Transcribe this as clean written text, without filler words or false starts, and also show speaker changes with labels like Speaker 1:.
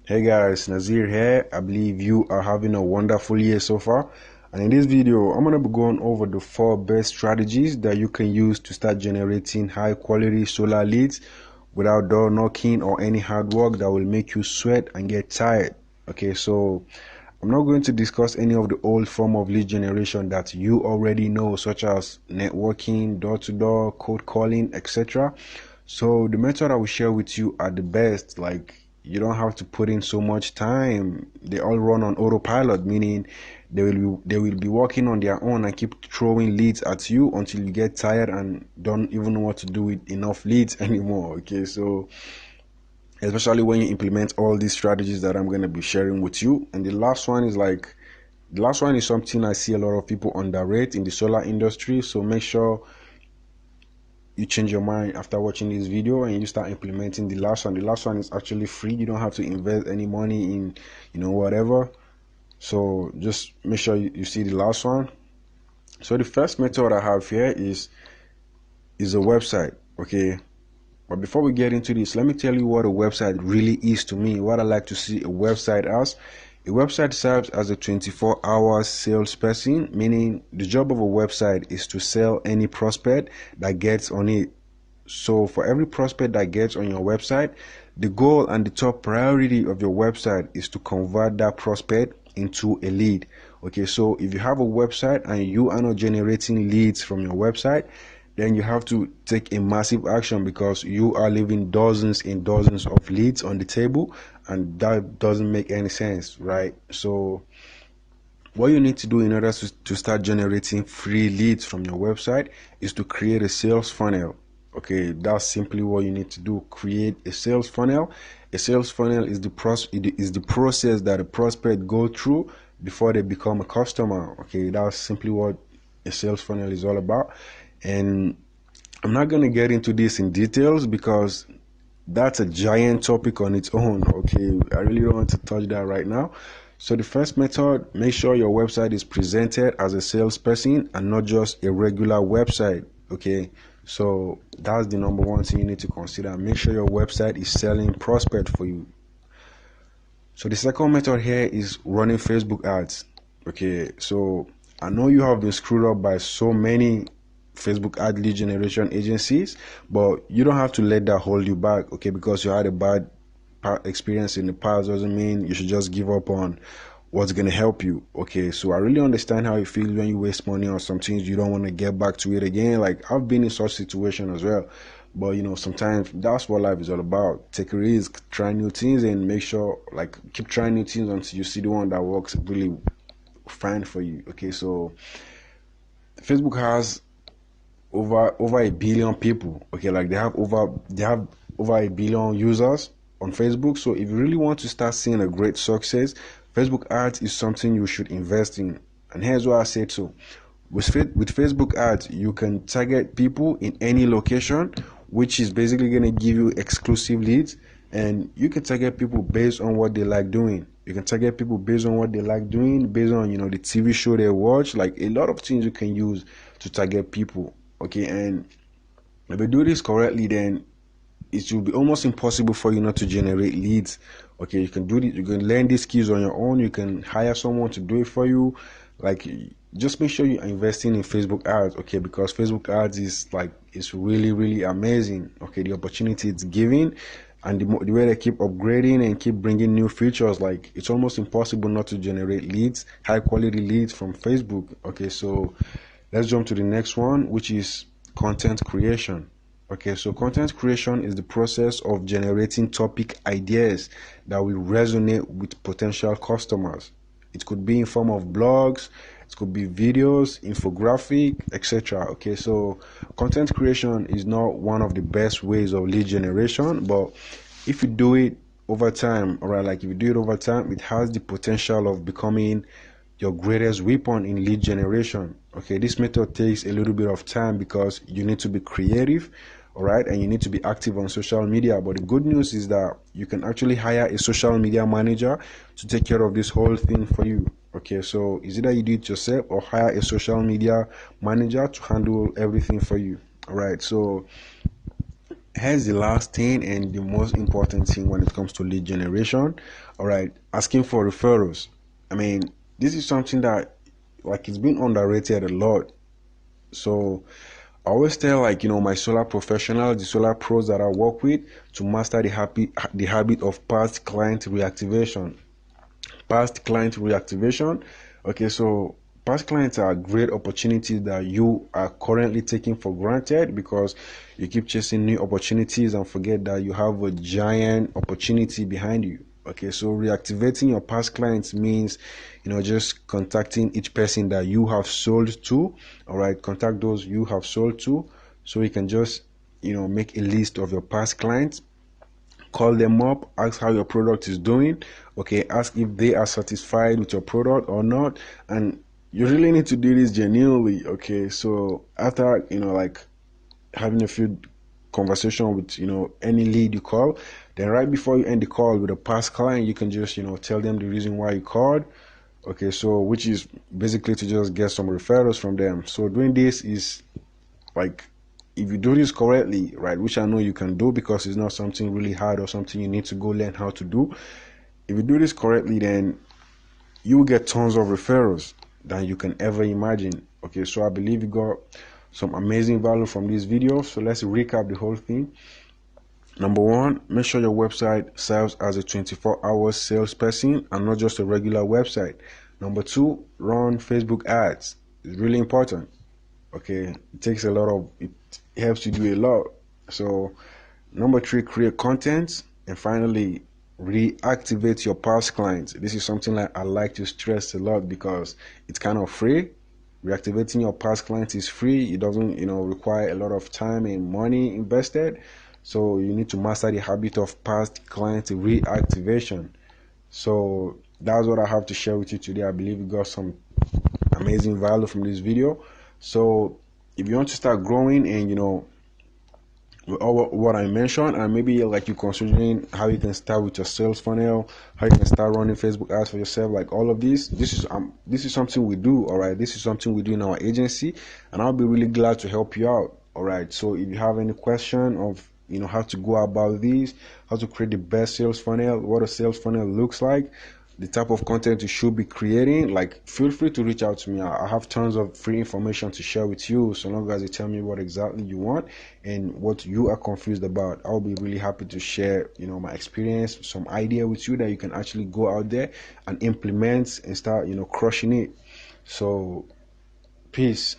Speaker 1: Hey guys, Nazir here. I believe you are having a wonderful year so far. And in this video, I'm going to be going over the 4 best strategies that you can use to start generating high quality solar leads without door knocking or any hard work that will make you sweat and get tired. Okay, so I'm not going to discuss any of the old form of lead generation that you already know, such as networking, door-to-door, cold calling, etc. So the method I will share with you are the best. Like, you don't have to put in so much time. They all run on autopilot, meaning they will be working on their own and keep throwing leads at you until you get tired and don't even know what to do with enough leads anymore. Okay, so especially when you implement all these strategies that I'm going to be sharing with you. And the last one is something I see a lot of people underrate in the solar industry. So make sure you change your mind after watching this video and you start implementing the last one. The last one is actually free. You don't have to invest any money in, whatever. So just make sure you see the last one. So the first method I have here is a website. Okay. But before we get into this, let me tell you what a website really is to me, what I like to see a website as. A website serves as a 24-hour salesperson, meaning the job of a website is to sell any prospect that gets on it. So for every prospect that gets on your website, the goal and the top priority of your website is to convert that prospect into a lead. Okay, so if you have a website and you are not generating leads from your website, then you have to take a massive action, because you are leaving dozens and dozens of leads on the table, and that doesn't make any sense, right? So what you need to do in order to start generating free leads from your website is to create a sales funnel. Okay, that's simply what you need to do. Create a sales funnel. A sales funnel is the process that a prospect go through before they become a customer. Okay, that's simply what a sales funnel is all about. And I'm not going to get into this in details because that's a giant topic on its own. Okay, I really don't want to touch that right now. So the first method, make sure your website is presented as a salesperson and not just a regular website. Okay, so that's the number one thing you need to consider. Make sure your website is selling prospect for you. So the second method here is running Facebook ads. Okay, so I know you have been screwed up by so many Facebook ad lead generation agencies, but you don't have to let that hold you back. Okay, because you had a bad experience in the past doesn't mean you should just give up on what's going to help you. Okay, so I really understand how you feel when you waste money on some things you don't want to get back to it again. Like, I've been in such situation as well. But sometimes that's what life is all about. Take a risk, try new things, and make sure, like, keep trying new things until you see the one that works really fine for you. Okay, so Facebook has over a billion people. Okay, like they have over a billion users on Facebook. So if you really want to start seeing a great success, Facebook ads is something you should invest in. And here's why I say so. With Facebook ads, you can target people in any location, which is basically going to give you exclusive leads. And you can target people based on what they like doing. You can target people based on what they like doing, based on the TV show they watch. Like, a lot of things you can use to target people. Okay, and if you do this correctly, then it will be almost impossible for you not to generate leads. Okay, you can do this. You can learn these skills on your own. You can hire someone to do it for you. Like, just make sure you're investing in Facebook ads. Okay, because Facebook ads is really, really amazing. Okay, the opportunity it's giving, and the way they keep upgrading and keep bringing new features, like, it's almost impossible not to generate leads, high quality leads from Facebook. Okay, so let's jump to the next one, which is content creation. Okay, so content creation is the process of generating topic ideas that will resonate with potential customers. It could be in form of blogs, it could be videos, infographic, etc. Okay, so content creation is not one of the best ways of lead generation, but if you do it over time, all right, like if you do it over time, it has the potential of becoming your greatest weapon in lead generation. Okay, this method takes a little bit of time because you need to be creative, all right, and you need to be active on social media. But the good news is that you can actually hire a social media manager to take care of this whole thing for you. Okay, so is either you do it yourself or hire a social media manager to handle everything for you. All right, so Here's the last thing and the most important thing when it comes to lead generation. All right, asking for referrals. I mean, this is something that like it's been underrated a lot. So I always tell my solar professionals, the solar pros that I work with, to master the habit of past client reactivation. Past client reactivation. Okay, so past clients are great opportunities that you are currently taking for granted because you keep chasing new opportunities and forget that you have a giant opportunity behind you. Okay, so reactivating your past clients means just contacting each person that you have sold to. All right, contact those you have sold to, so you can just make a list of your past clients, call them up, ask how your product is doing. Okay, ask if they are satisfied with your product or not. And you really need to do this genuinely. Okay, so after like having a few conversation with any lead you call, then right before you end the call with a past client, you can just tell them the reason why you called. Okay, so which is basically to just get some referrals from them. So doing this is like, if you do this correctly, right, which I know you can do because it's not something really hard or something you need to go learn how to do. If you do this correctly, then you will get tons of referrals than you can ever imagine. Okay, so I believe you got some amazing value from this video. So let's recap the whole thing. Number one, make sure your website serves as a 24-hour salesperson and not just a regular website. Number two, run Facebook ads. It's really important. Okay, it takes a lot of, it helps you do a lot. So number three, create content. And finally, reactivate your past clients. This is something that I like to stress a lot because it's kind of free. Reactivating your past clients is free. It doesn't require a lot of time and money invested. So you need to master the habit of past client reactivation. So that's what I have to share with you today. I believe you got some amazing value from this video. So if you want to start growing and with all what I mentioned, and maybe like you're considering how you can start with your sales funnel, how you can start running Facebook ads for yourself, like all of this is something we do. All right, this is something we do in our agency, and I'll be really glad to help you out. All right, so if you have any question of how to go about this, how to create the best sales funnel, what a sales funnel looks like, the type of content you should be creating, like feel free to reach out to me. I have tons of free information to share with you, so long as you tell me what exactly you want and what you are confused about. I'll be really happy to share my experience, some idea with you that you can actually go out there and implement and start crushing it. So peace.